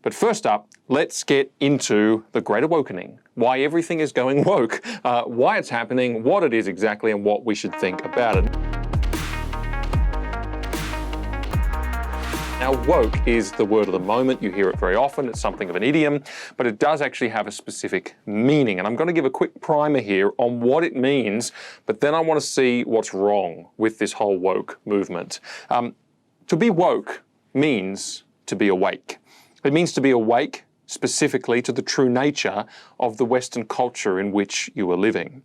But first up, let's get into the Great Awokening, why everything is going woke, why it's happening, what it is exactly, and what we should think about it. Now, woke is the word of the moment. You hear it very often. It's something of an idiom, but it does actually have a specific meaning. And I'm going to give a quick primer here on what it means, but then I want to see what's wrong with this whole woke movement. To be woke means to be awake. It means to be awake specifically to the true nature of the Western culture in which you are living.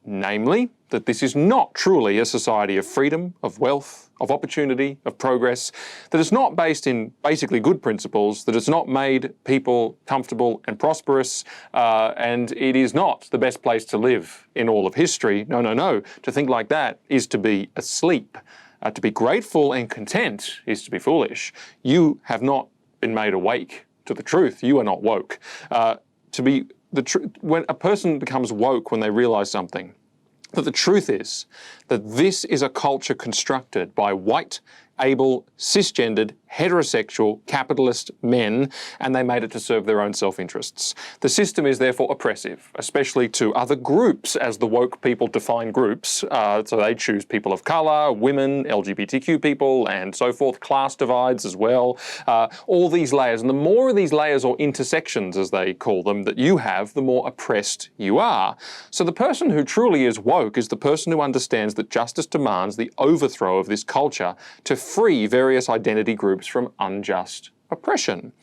Namely, that this is not truly a society of freedom, of wealth, of opportunity, of progress, that it's not based in basically good principles, that it's not made people comfortable and prosperous, and it is not the best place to live in all of history. No, no, no. To think like that is to be asleep. To be grateful and content is to be foolish. You have not been made awake to the truth. You are not woke. When a person becomes woke when they realize something, that the truth is that this is a culture constructed by white, able, cisgendered, heterosexual, capitalist men, and they made it to serve their own self-interests. The system is therefore oppressive, especially to other groups, as the woke people define groups. So they choose people of color, women, LGBTQ people, and so forth, class divides as well. All these layers, and the more of these layers or intersections, as they call them, that you have, the more oppressed you are. So the person who truly is woke is the person who understands that justice demands the overthrow of this culture to free various identity groups from unjust oppression.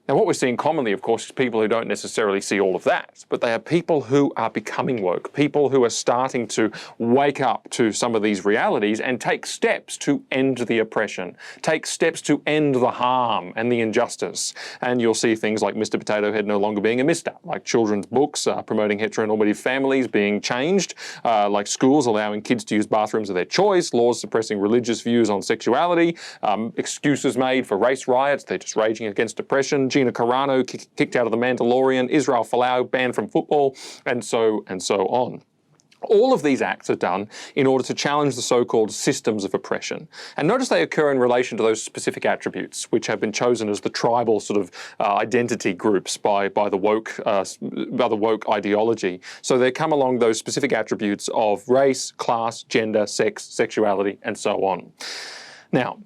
Now, what we're seeing commonly, of course, is people who don't necessarily see all of that, but they are people who are becoming woke, people who are starting to wake up to some of these realities and take steps to end the oppression, take steps to end the harm and the injustice. And you'll see things like Mr. Potato Head no longer being a Mr., like children's books promoting heteronormative families being changed, like schools allowing kids to use bathrooms of their choice, laws suppressing religious views on sexuality, excuses made for race riots, they're just raging against oppression, Gina Carano kicked out of The Mandalorian, Israel Folau banned from football, and so on. All of these acts are done in order to challenge the so-called systems of oppression. And notice they occur in relation to those specific attributes, which have been chosen as the tribal sort of identity groups by the woke ideology. So they come along those specific attributes of race, class, gender, sex, sexuality, and so on. Now,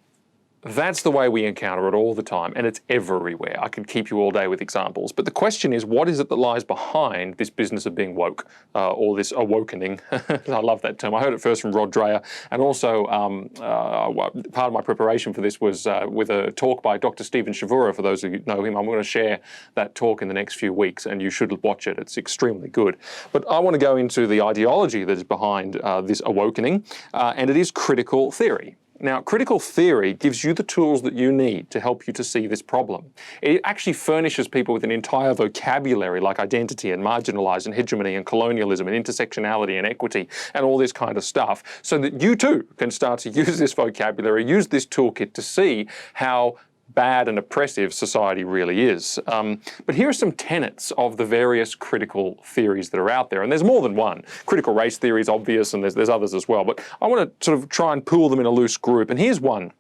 that's the way we encounter it all the time, and it's everywhere. I can keep you all day with examples. But the question is, what is it that lies behind this business of being woke, or this awokening? I love that term. I heard it first from Rod Dreher, and also part of my preparation for this was with a talk by Dr. Stephen Shavura. For those of you who know him, I'm going to share that talk in the next few weeks, and you should watch it. It's extremely good. But I want to go into the ideology that is behind this awokening, and it is critical theory. Now, critical theory gives you the tools that you need to help you to see this problem. It actually furnishes people with an entire vocabulary like identity and marginalized and hegemony and colonialism and intersectionality and equity and all this kind of stuff, so that you too can start to use this vocabulary, use this toolkit to see how bad and oppressive society really is. But here are some tenets of the various critical theories that are out there, and there's more than one. Critical race theory is obvious, and there's others as well, but I want to sort of try and pool them in a loose group, and here's one.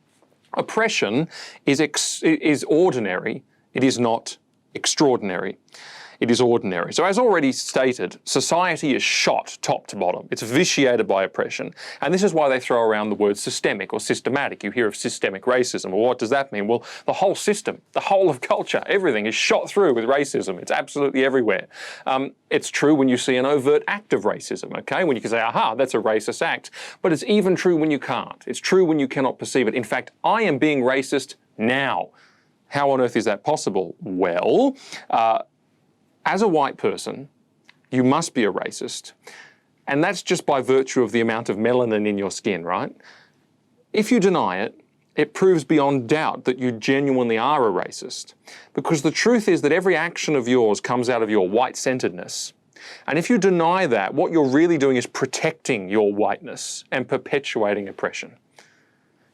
Oppression is ordinary, it is not extraordinary. It is ordinary. So as already stated, society is shot top to bottom. It's vitiated by oppression. And this is why they throw around the word systemic or systematic. You hear of systemic racism. Well, what does that mean? Well, the whole system, the whole of culture, everything is shot through with racism. It's absolutely everywhere. It's true when you see an overt act of racism, okay? When you can say, aha, that's a racist act. But it's even true when you can't. It's true when you cannot perceive it. In fact, I am being racist now. How on earth is that possible? Well, as a white person, you must be a racist. And that's just by virtue of the amount of melanin in your skin, right? If you deny it, it proves beyond doubt that you genuinely are a racist. Because the truth is that every action of yours comes out of your white-centeredness. And if you deny that, what you're really doing is protecting your whiteness and perpetuating oppression.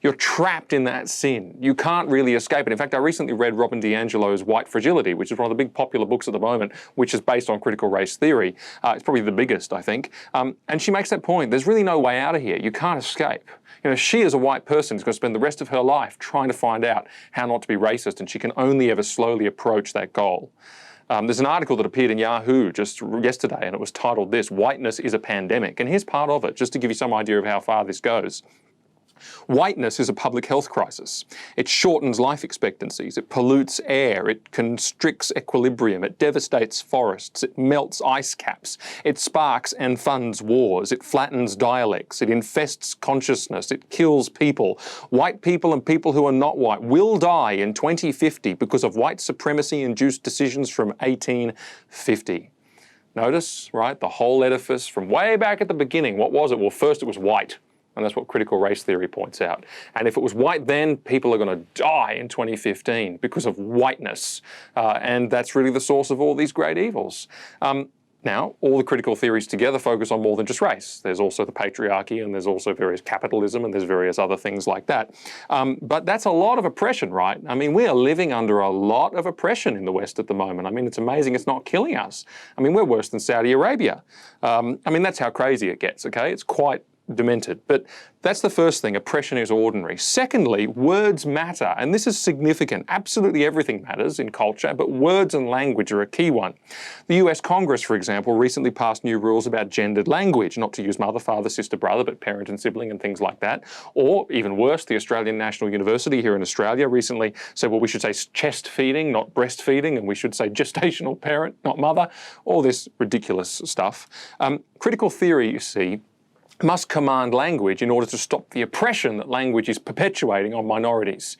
You're trapped in that sin. You can't really escape it. In fact, I recently read Robin DiAngelo's White Fragility, which is one of the big popular books at the moment, which is based on critical race theory. It's probably the biggest, I think. And she makes that point. There's really no way out of here. You can't escape. You know, she as a white person is going to spend the rest of her life trying to find out how not to be racist, and she can only ever slowly approach that goal. There's an article that appeared in Yahoo just yesterday, and it was titled this, "Whiteness is a Pandemic." And here's part of it, just to give you some idea of how far this goes. Whiteness is a public health crisis. It shortens life expectancies, it pollutes air, it constricts equilibrium, it devastates forests, it melts ice caps, it sparks and funds wars, it flattens dialects, it infests consciousness, it kills people. White people and people who are not white will die in 2050 because of white supremacy-induced decisions from 1850. Notice, right, the whole edifice from way back at the beginning. What was it? Well, first it was white. And that's what critical race theory points out. And if it was white then, people are going to die in 2015 because of whiteness. And that's really the source of all these great evils. Now, all the critical theories together focus on more than just race. There's also the patriarchy, and there's also various capitalism, and there's various other things like that. But that's a lot of oppression, right? I mean, we are living under a lot of oppression in the West at the moment. I mean, it's amazing it's not killing us. I mean, we're worse than Saudi Arabia. I mean, that's how crazy it gets, okay? It's quite demented. But that's the first thing, oppression is ordinary. Secondly, words matter, and this is significant. Absolutely everything matters in culture, but words and language are a key one. The US Congress, for example, recently passed new rules about gendered language, not to use mother, father, sister, brother, but parent and sibling and things like that. Or even worse, the Australian National University here in Australia recently said, well, we should say chest feeding, not breastfeeding, and we should say gestational parent, not mother. All this ridiculous stuff. Critical theory, you see, must command language in order to stop the oppression that language is perpetuating on minorities.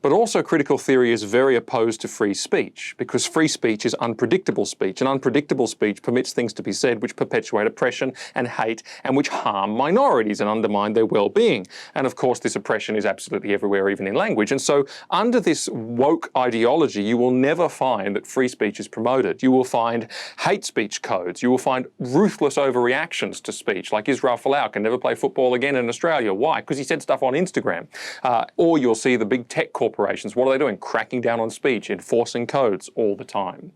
But also critical theory is very opposed to free speech, because free speech is unpredictable speech, and unpredictable speech permits things to be said which perpetuate oppression and hate and which harm minorities and undermine their well-being. And of course this oppression is absolutely everywhere, even in language. And so under this woke ideology, you will never find that free speech is promoted. You will find hate speech codes. You will find ruthless overreactions to speech, like Israel Folau can never play football again in Australia. Why? Because he said stuff on Instagram. Or you'll see the big tech corporations. What are they doing? Cracking down on speech, enforcing codes all the time.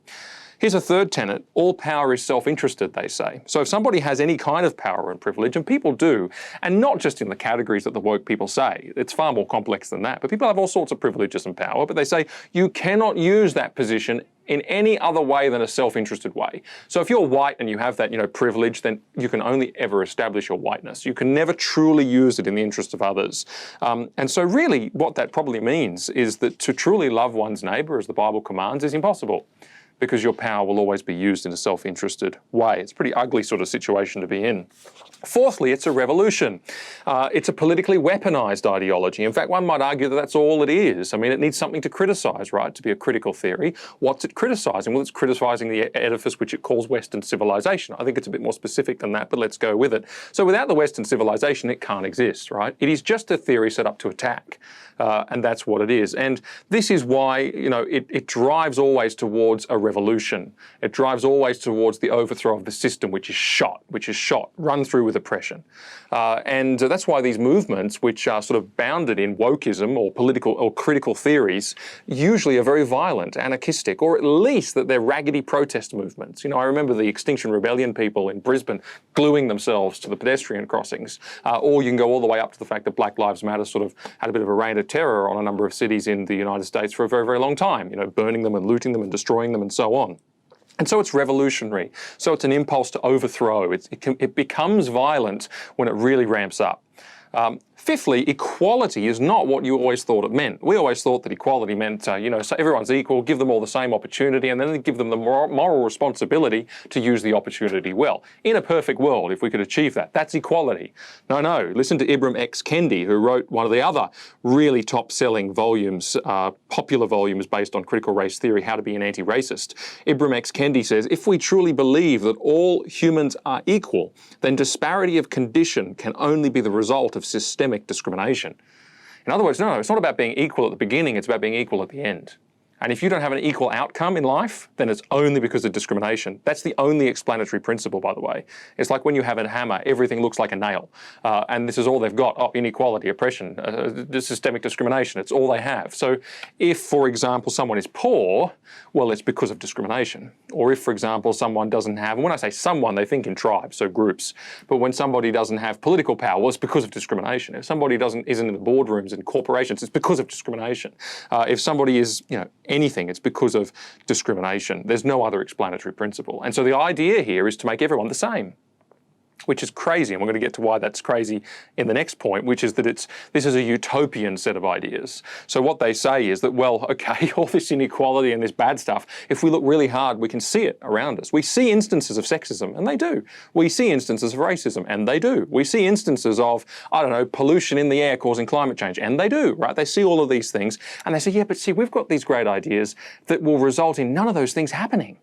Here's a third tenet. All power is self-interested, they say. So if somebody has any kind of power and privilege, and people do, and not just in the categories that the woke people say, it's far more complex than that, but people have all sorts of privileges and power, but they say you cannot use that position in any other way than a self-interested way. So if you're white and you have that, privilege, then you can only ever establish your whiteness. You can never truly use it in the interest of others. And so really what that probably means is that to truly love one's neighbor, as the Bible commands, is impossible, because your power will always be used in a self-interested way. It's a pretty ugly sort of situation to be in. Fourthly, it's a revolution. It's a politically weaponized ideology. In fact, one might argue that that's all it is. I mean, it needs something to criticize, right, to be a critical theory. What's it criticizing? Well, it's criticizing the edifice which it calls Western civilization. I think it's a bit more specific than that, but let's go with it. So without the Western civilization, it can't exist, right? It is just a theory set up to attack. And that's what it is. And this is why, it drives always towards a revolution. It drives always towards the overthrow of the system, which is shot, run through with oppression. And that's why these movements, which are sort of bounded in wokeism or political or critical theories, usually are very violent, anarchistic, or at least that they're raggedy protest movements. I remember the Extinction Rebellion people in Brisbane gluing themselves to the pedestrian crossings. Or you can go all the way up to the fact that Black Lives Matter sort of had a bit of a reign of terror on a number of cities in the United States for a very, very long time, burning them and looting them and destroying them and so on. And so it's revolutionary. So it's an impulse to overthrow. It becomes violent when it really ramps up. Fifthly, equality is not what you always thought it meant. We always thought that equality meant, so everyone's equal, give them all the same opportunity, and then give them the moral responsibility to use the opportunity well. In a perfect world, if we could achieve that, that's equality. No, listen to Ibram X. Kendi, who wrote one of the other really top-selling volumes, popular volumes based on critical race theory, How to Be an Anti-Racist. Ibram X. Kendi says, if we truly believe that all humans are equal, then disparity of condition can only be the result of systemic discrimination. In other words, no, it's not about being equal at the beginning, it's about being equal at the end. And if you don't have an equal outcome in life, then it's only because of discrimination. That's the only explanatory principle, by the way. It's like when you have a hammer, everything looks like a nail. And this is all they've got. Oh, inequality, oppression, systemic discrimination. It's all they have. So if, for example, someone is poor, well, it's because of discrimination. Or if, for example, someone doesn't have, and when I say someone, they think in tribes, so groups. But when somebody doesn't have political power, well, it's because of discrimination. If somebody isn't in the boardrooms in corporations, it's because of discrimination. If somebody is, anything, it's because of discrimination. There's no other explanatory principle. And so the idea here is to make everyone the same, which is crazy. And we're going to get to why that's crazy in the next point, which is that this is a utopian set of ideas. So what they say is that, well, okay, all this inequality and this bad stuff, if we look really hard, we can see it around us. We see instances of sexism, and they do. We see instances of racism, and they do. We see instances of, pollution in the air causing climate change, and they do, right? They see all of these things, and they say, yeah, but see, we've got these great ideas that will result in none of those things happening.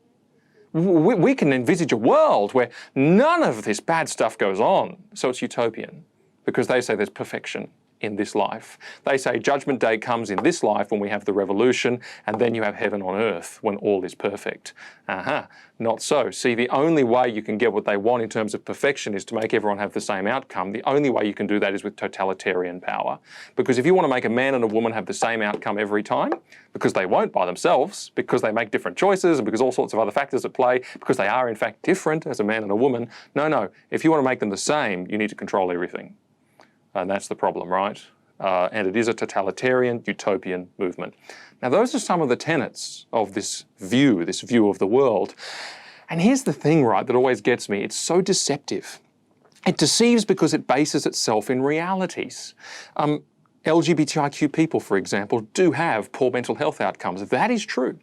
We can envisage a world where none of this bad stuff goes on. So it's utopian, because they say there's perfection in this life. They say Judgment Day comes in this life when we have the revolution, and then you have heaven on earth when all is perfect. Not so. See, the only way you can get what they want in terms of perfection is to make everyone have the same outcome. The only way you can do that is with totalitarian power. Because if you want to make a man and a woman have the same outcome every time, because they won't by themselves, because they make different choices, and because all sorts of other factors at play, because they are in fact different as a man and a woman, no. If you want to make them the same, you need to control everything. And that's the problem, right? And it is a totalitarian, utopian movement. Now, those are some of the tenets of this view of the world. And here's the thing, right, that always gets me. It's so deceptive. It deceives because it bases itself in realities. LGBTIQ people, for example, do have poor mental health outcomes. That is true.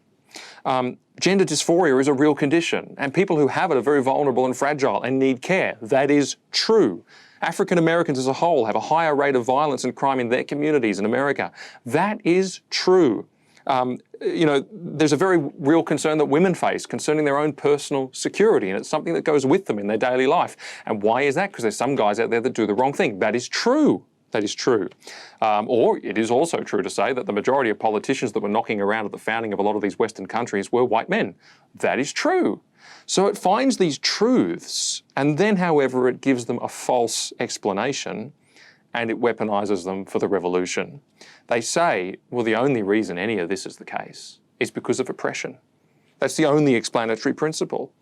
Gender dysphoria is a real condition, and people who have it are very vulnerable and fragile and need care. That is true. African Americans as a whole have a higher rate of violence and crime in their communities in America. That is true. There's a very real concern that women face concerning their own personal security, and it's something that goes with them in their daily life. And why is that? Because there's some guys out there that do the wrong thing. That is true. That is true. Or it is also true to say that the majority of politicians that were knocking around at the founding of a lot of these Western countries were white men. That is true. So it finds these truths, and then, however, it gives them a false explanation, and it weaponizes them for the revolution. They say, well, the only reason any of this is the case is because of oppression. That's the only explanatory principle.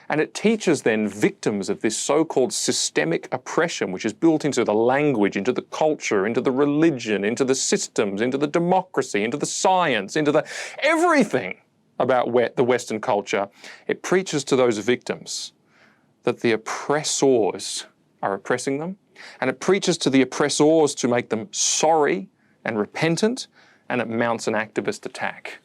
And it teaches then victims of this so-called systemic oppression, which is built into the language, into the culture, into the religion, into the systems, into the democracy, into the science, into the everything about the Western culture. It preaches to those victims that the oppressors are oppressing them, and it preaches to the oppressors to make them sorry and repentant, and it mounts an activist attack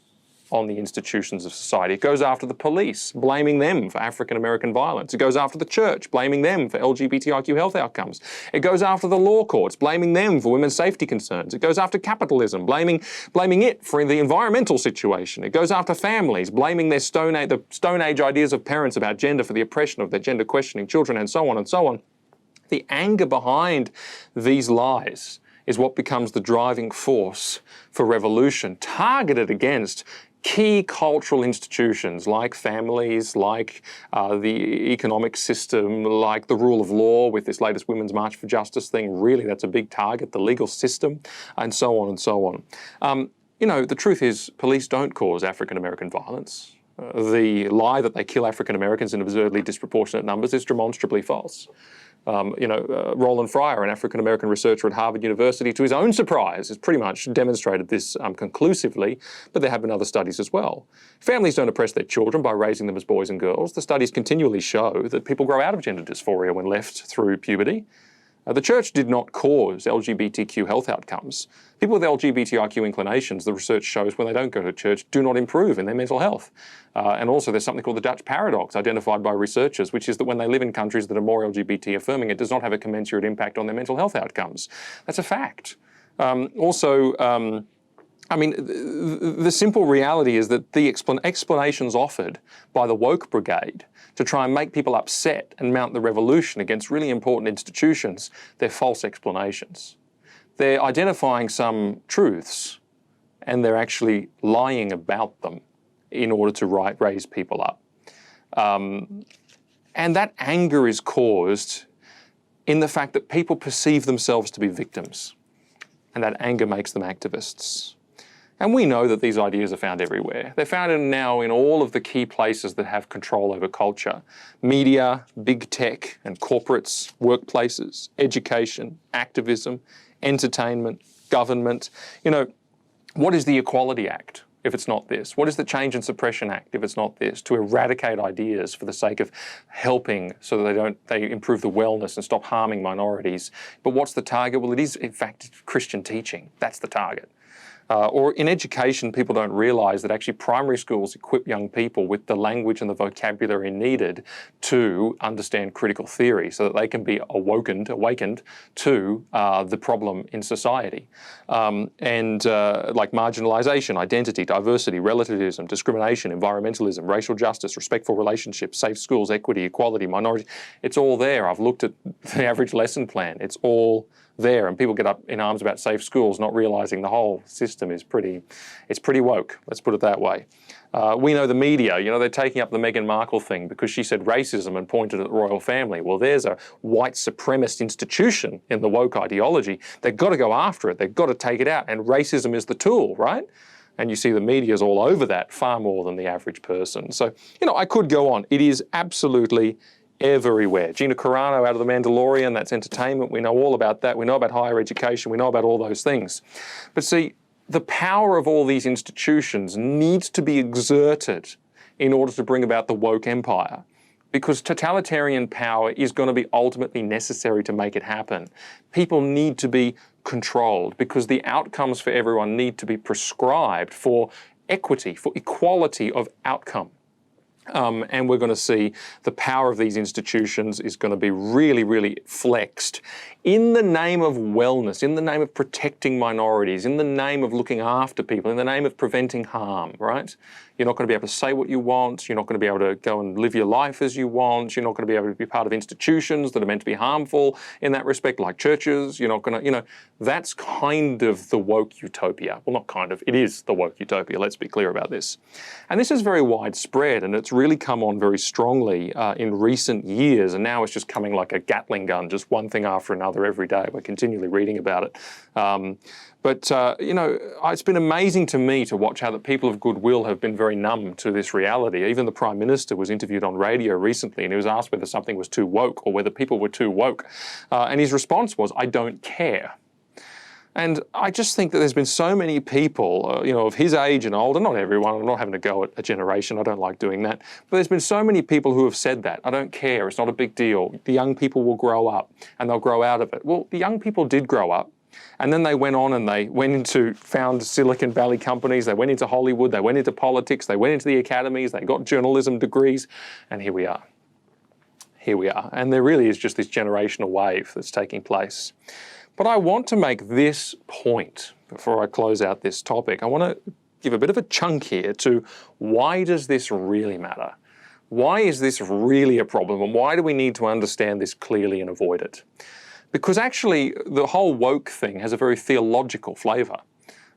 on the institutions of society. It goes after the police, blaming them for African American violence. It goes after the church, blaming them for LGBTIQ health outcomes. It goes after the law courts, blaming them for women's safety concerns. It goes after capitalism, blaming it for the environmental situation. It goes after families, blaming the Stone Age ideas of parents about gender for the oppression of their gender questioning children, and so on and so on. The anger behind these lies is what becomes the driving force for revolution, targeted against key cultural institutions like families, like the economic system, like the rule of law with this latest Women's March for Justice thing. Really, that's a big target, the legal system, and so on and so on. The truth is police don't cause African American violence. The lie that they kill African Americans in absurdly disproportionate numbers is demonstrably false. Roland Fryer, an African-American researcher at Harvard University, to his own surprise, has pretty much demonstrated this conclusively, but there have been other studies as well. Families don't oppress their children by raising them as boys and girls. The studies continually show that people grow out of gender dysphoria when left through puberty. The church did not cause LGBTQ health outcomes. People with LGBTIQ inclinations, the research shows, when they don't go to church, do not improve in their mental health. And also there's something called the Dutch paradox, identified by researchers, which is that when they live in countries that are more LGBT affirming, it does not have a commensurate impact on their mental health outcomes. That's a fact. The simple reality is that the explanations offered by the woke brigade to try and make people upset and mount the revolution against really important institutions, they're false explanations. They're identifying some truths and they're actually lying about them in order to raise people up. And that anger is caused in the fact that people perceive themselves to be victims, and that anger makes them activists. And we know that these ideas are found everywhere. They're found now in all of the key places that have control over culture: media, big tech and corporates, workplaces, education, activism, entertainment, government. You know, what is the Equality Act if it's not this? What is the Change and Suppression Act if it's not this? To eradicate ideas for the sake of helping so that they improve the wellness and stop harming minorities. But what's the target? Well, it is in fact Christian teaching. That's the target. Or in education, people don't realise that actually primary schools equip young people with the language and the vocabulary needed to understand critical theory so that they can be awakened to the problem in society. Like marginalisation, identity, diversity, relativism, discrimination, environmentalism, racial justice, respectful relationships, safe schools, equity, equality, minority. It's all there. I've looked at the average lesson plan. It's all there, and people get up in arms about safe schools, not realising the whole system is pretty woke, let's put it that way. We know the media, you know, they're taking up the Meghan Markle thing because she said racism and pointed at the royal family. Well, there's a white supremacist institution in the woke ideology. They've got to go after it, they've got to take it out, and racism is the tool, right? And you see the media's all over that far more than the average person. So, you know, I could go on. It is absolutely everywhere. Gina Carano out of The Mandalorian, that's entertainment. We know all about that. We know about higher education. We know about all those things. But see, the power of all these institutions needs to be exerted in order to bring about the woke empire, because totalitarian power is going to be ultimately necessary to make it happen. People need to be controlled because the outcomes for everyone need to be prescribed for equity, for equality of outcome. And we're going to see the power of these institutions is going to be really, really flexed in the name of wellness, in the name of protecting minorities, in the name of looking after people, in the name of preventing harm, right? You're not going to be able to say what you want. You're not going to be able to go and live your life as you want. You're not going to be able to be part of institutions that are meant to be harmful in that respect, like churches. You're not going to, you know, that's kind of the woke utopia. Well, not kind of, it is the woke utopia. Let's be clear about this. And this is very widespread, and it's really come on very strongly in recent years. And now it's just coming like a Gatling gun, just one thing after another every day. We're continually reading about it. You know, it's been amazing to me to watch how the people of goodwill have been very numb to this reality. Even the Prime Minister was interviewed on radio recently, and he was asked whether something was too woke or whether people were too woke. And his response was, "I don't care." And I just think that there's been so many people, you know, of his age and older, not everyone, I'm not having to go at a generation, I don't like doing that, but there's been so many people who have said that, "I don't care, it's not a big deal, the young people will grow up and they'll grow out of it." Well, the young people did grow up, and then they went on and they found Silicon Valley companies, they went into Hollywood, they went into politics, they went into the academies, they got journalism degrees, and here we are. Here we are. And there really is just this generational wave that's taking place. But I want to make this point before I close out this topic. I want to give a bit of a chunk here to why does this really matter? Why is this really a problem? And why do we need to understand this clearly and avoid it? Because actually the whole woke thing has a very theological flavour.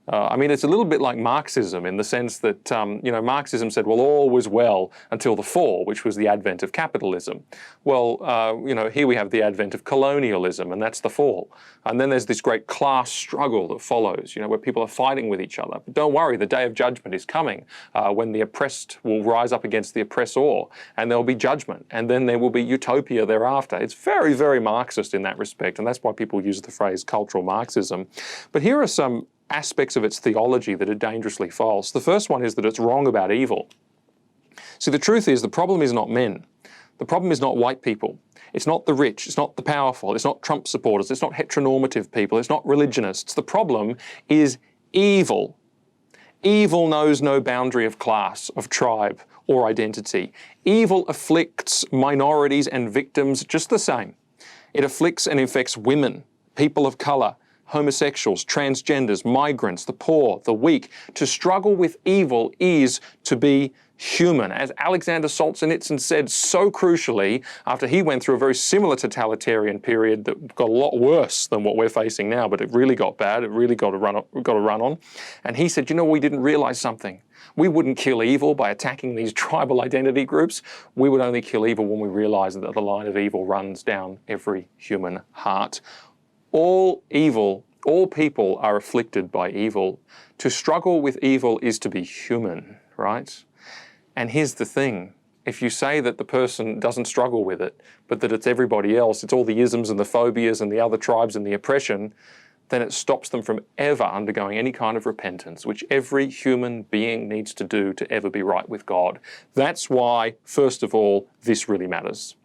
I mean, it's a little bit like Marxism in the sense that, you know, Marxism said, well, all was well until the fall, which was the advent of capitalism. Well, you know, here we have the advent of colonialism, and that's the fall. And then there's this great class struggle that follows, you know, where people are fighting with each other. But don't worry, the day of judgment is coming when the oppressed will rise up against the oppressor, and there'll be judgment, and then there will be utopia thereafter. It's very, very Marxist in that respect, and that's why people use the phrase cultural Marxism. But here are some aspects of its theology that are dangerously false. The first one is that it's wrong about evil. See, the truth is the problem is not men. The problem is not white people. It's not the rich. It's not the powerful. It's not Trump supporters. It's not heteronormative people. It's not religionists. The problem is evil. Evil knows no boundary of class, of tribe, or identity. Evil afflicts minorities and victims just the same. It afflicts and infects women, people of colour, homosexuals, transgenders, migrants, the poor, the weak. To struggle with evil is to be human. As Alexander Solzhenitsyn said so crucially, after he went through a very similar totalitarian period that got a lot worse than what we're facing now, but it really got bad, it really got a run on. And he said, you know, we didn't realize something. We wouldn't kill evil by attacking these tribal identity groups. We would only kill evil when we realized that the line of evil runs down every human heart. All evil, all people are afflicted by evil. To struggle with evil is to be human, right? And here's the thing, if you say that the person doesn't struggle with it, but that it's everybody else, it's all the isms and the phobias and the other tribes and the oppression, then it stops them from ever undergoing any kind of repentance, which every human being needs to do to ever be right with God. That's why, first of all, this really matters.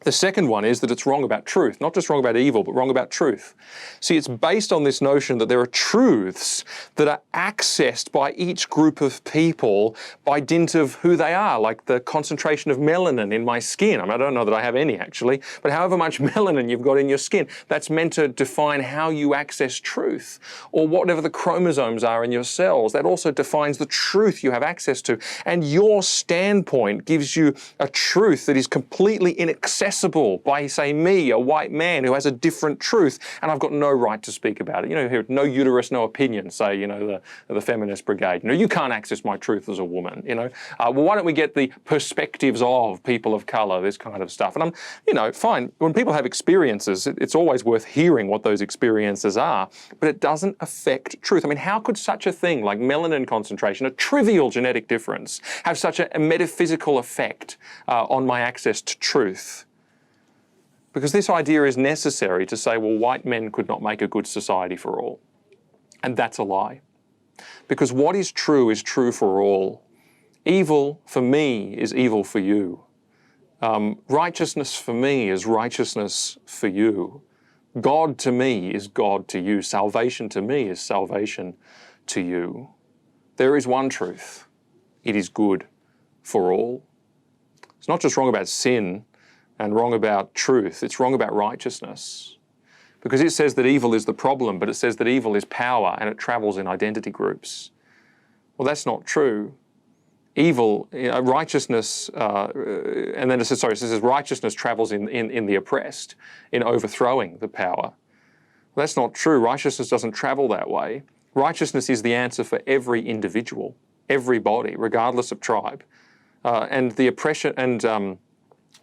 The second one is that it's wrong about truth, not just wrong about evil, but wrong about truth. See, it's based on this notion that there are truths that are accessed by each group of people by dint of who they are, like the concentration of melanin in my skin. I don't know that I have any actually, but however much melanin you've got in your skin, that's meant to define how you access truth. Or whatever the chromosomes are in your cells, that also defines the truth you have access to. And your standpoint gives you a truth that is completely inaccessible by, say, me, a white man who has a different truth, and I've got no right to speak about it. You know, here, no uterus, no opinion, say, you know, the feminist brigade. You know, you can't access my truth as a woman, you know. Well, why don't we get the perspectives of people of color, this kind of stuff? And I'm, you know, fine. When people have experiences, it's always worth hearing what those experiences are, but it doesn't affect truth. I mean, how could such a thing like melanin concentration, a trivial genetic difference, have such a metaphysical effect on my access to truth? Because this idea is necessary to say, well, white men could not make a good society for all. And that's a lie. Because what is true for all. Evil for me is evil for you. Righteousness for me is righteousness for you. God to me is God to you. Salvation to me is salvation to you. There is one truth. It is good for all. It's not just wrong about sin and wrong about truth, it's wrong about righteousness. Because it says that evil is the problem, but it says that evil is power and it travels in identity groups. Well, that's not true. Evil, righteousness, and then it says righteousness travels in the oppressed, in overthrowing the power. Well, that's not true. Righteousness doesn't travel that way. Righteousness is the answer for every individual, everybody, regardless of tribe. And the oppression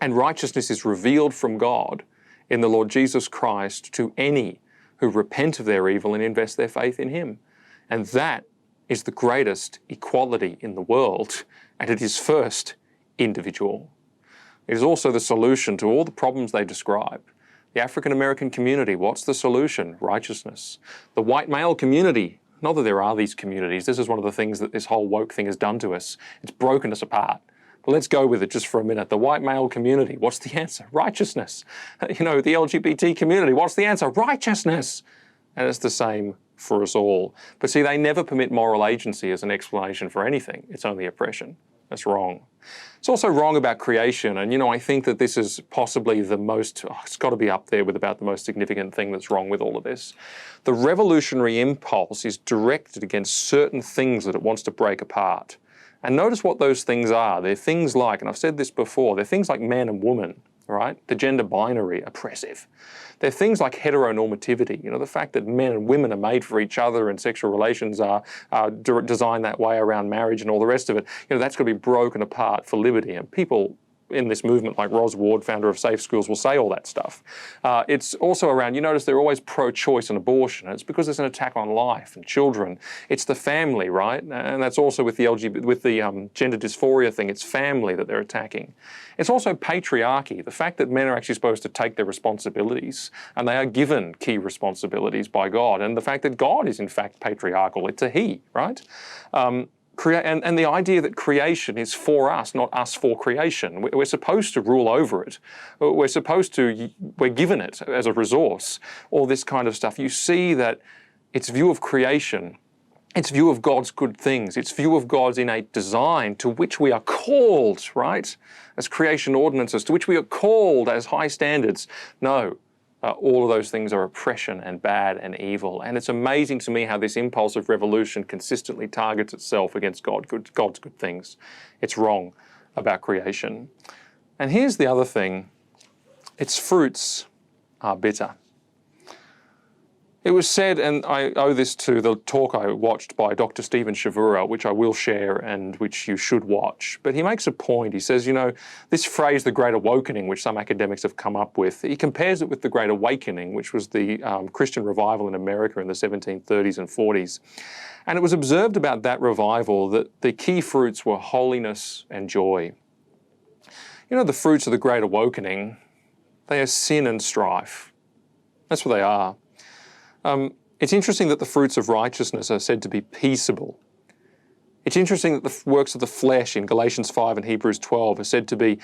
and righteousness is revealed from God in the Lord Jesus Christ to any who repent of their evil and invest their faith in Him. And that is the greatest equality in the world, and it is first individual. It is also the solution to all the problems they describe. The African American community, what's the solution? Righteousness. The white male community, not that there are these communities, this is one of the things that this whole woke thing has done to us. It's broken us apart. But let's go with it just for a minute. The white male community, what's the answer? Righteousness. You know, the LGBT community, what's the answer? Righteousness. And it's the same for us all. But see, they never permit moral agency as an explanation for anything. It's only oppression. That's wrong. It's also wrong about creation. And, you know, I think that this is possibly the most, it's got to be up there with about the most significant thing that's wrong with all of this. The revolutionary impulse is directed against certain things that it wants to break apart. And notice what those things are. They're things like, and I've said this before, they're things like man and woman, right? The gender binary, oppressive. They're things like heteronormativity, you know, the fact that men and women are made for each other and sexual relations are designed that way around marriage and all the rest of it. You know, that's got to be broken apart for liberty. And people in this movement like Ros Ward, founder of Safe Schools, will say all that stuff. It's also around, you notice they're always pro-choice and abortion. It's because it's an attack on life and children. It's the family, right? And that's also with the gender dysphoria thing. It's family that they're attacking. It's also patriarchy, the fact that men are actually supposed to take their responsibilities, and they are given key responsibilities by God, and the fact that God is in fact patriarchal. It's a he, right? And the idea that creation is for us, not us for creation. We're supposed to rule over it. We're given it as a resource, all this kind of stuff. You see that its view of creation, its view of God's good things, its view of God's innate design to which we are called, right, as creation ordinances, to which we are called as high standards. No, all of those things are oppression and bad and evil. And it's amazing to me how this impulse of revolution consistently targets itself against God's good things. It's wrong about creation. And here's the other thing. Its fruits are bitter. It was said, and I owe this to the talk I watched by Dr. Stephen Shavura, which I will share and which you should watch. But he makes a point. He says, you know, this phrase, the Great Awokening, which some academics have come up with, he compares it with the Great Awakening, which was the Christian revival in America in the 1730s and 40s. And it was observed about that revival that the key fruits were holiness and joy. You know, the fruits of the Great Awakening, they are sin and strife. That's what they are. It's interesting that the fruits of righteousness are said to be peaceable. It's interesting that the works of the flesh in Galatians 5 and Hebrews 12 are said to be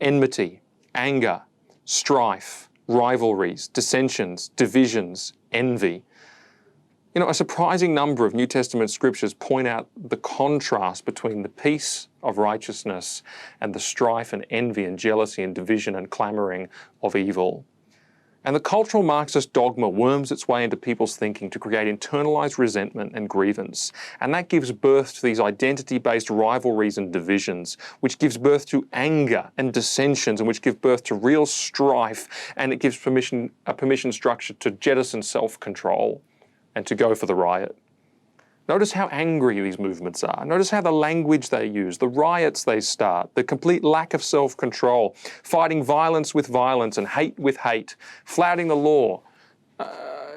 enmity, anger, strife, rivalries, dissensions, divisions, envy. You know, a surprising number of New Testament scriptures point out the contrast between the peace of righteousness and the strife and envy and jealousy and division and clamoring of evil. And the cultural Marxist dogma worms its way into people's thinking to create internalized resentment and grievance. And that gives birth to these identity-based rivalries and divisions, which gives birth to anger and dissensions, and which give birth to real strife. And it gives a permission structure to jettison self-control and to go for the riot. Notice how angry these movements are. Notice how the language they use, the riots they start, the complete lack of self-control, fighting violence with violence and hate with hate, flouting the law.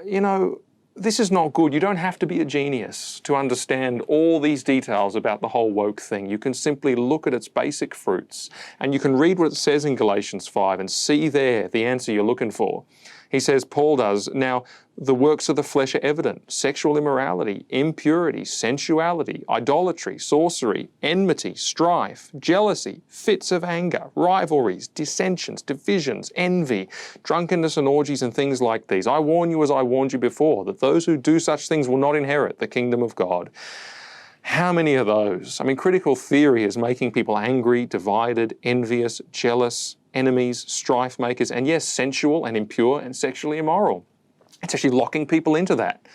You know, this is not good. You don't have to be a genius to understand all these details about the whole woke thing. You can simply look at its basic fruits, and you can read what it says in Galatians 5 and see there the answer you're looking for. He says, Paul does, now the works of the flesh are evident: sexual immorality, impurity, sensuality, idolatry, sorcery, enmity, strife, jealousy, fits of anger, rivalries, dissensions, divisions, envy, drunkenness and orgies and things like these. I warn you, as I warned you before, that those who do such things will not inherit the kingdom of God. How many of those? I mean, critical theory is making people angry, divided, envious, jealous, enemies, strife makers, and yes, sensual and impure and sexually immoral. It's actually locking people into that.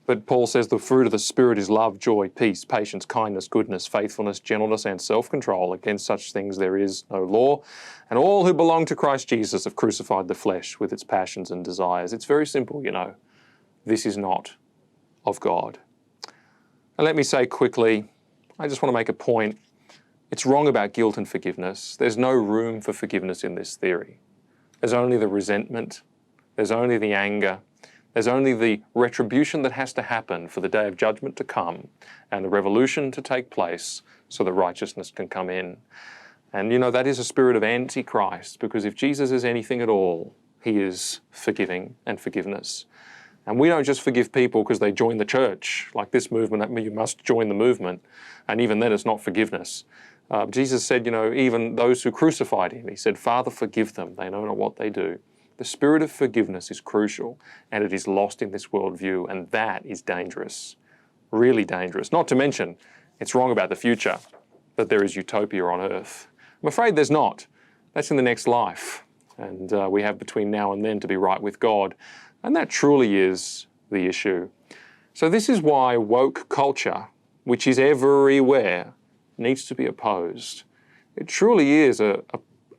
But Paul says the fruit of the Spirit is love, joy, peace, patience, kindness, goodness, faithfulness, gentleness, and self-control. Against such things there is no law. And all who belong to Christ Jesus have crucified the flesh with its passions and desires. It's very simple, you know. This is not of God. And let me say quickly, I just want to make a point. It's wrong about guilt and forgiveness. There's no room for forgiveness in this theory. There's only the resentment. There's only the anger. There's only the retribution that has to happen for the day of judgment to come and the revolution to take place so that righteousness can come in. And you know, that is a spirit of Antichrist, because if Jesus is anything at all, he is forgiving and forgiveness. And we don't just forgive people because they join the church, like this movement, that you must join the movement. And even then it's not forgiveness. Jesus said, you know, even those who crucified him, he said, Father, forgive them. They know not what they do. The spirit of forgiveness is crucial, and it is lost in this worldview, and that is dangerous, really dangerous. Not to mention, it's wrong about the future, that there is utopia on earth. I'm afraid there's not. That's in the next life, and we have between now and then to be right with God, and that truly is the issue. So this is why woke culture, which is everywhere, needs to be opposed. It truly is an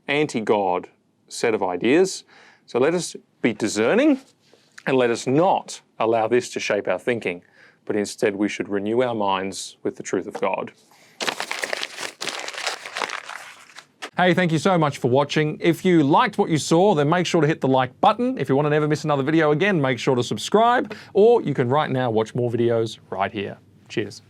anti-God set of ideas. So let us be discerning, and let us not allow this to shape our thinking, but instead we should renew our minds with the truth of God. Hey, thank you so much for watching. If you liked what you saw, then make sure to hit the like button. If you want to never miss another video again, make sure to subscribe, or you can right now watch more videos right here. Cheers.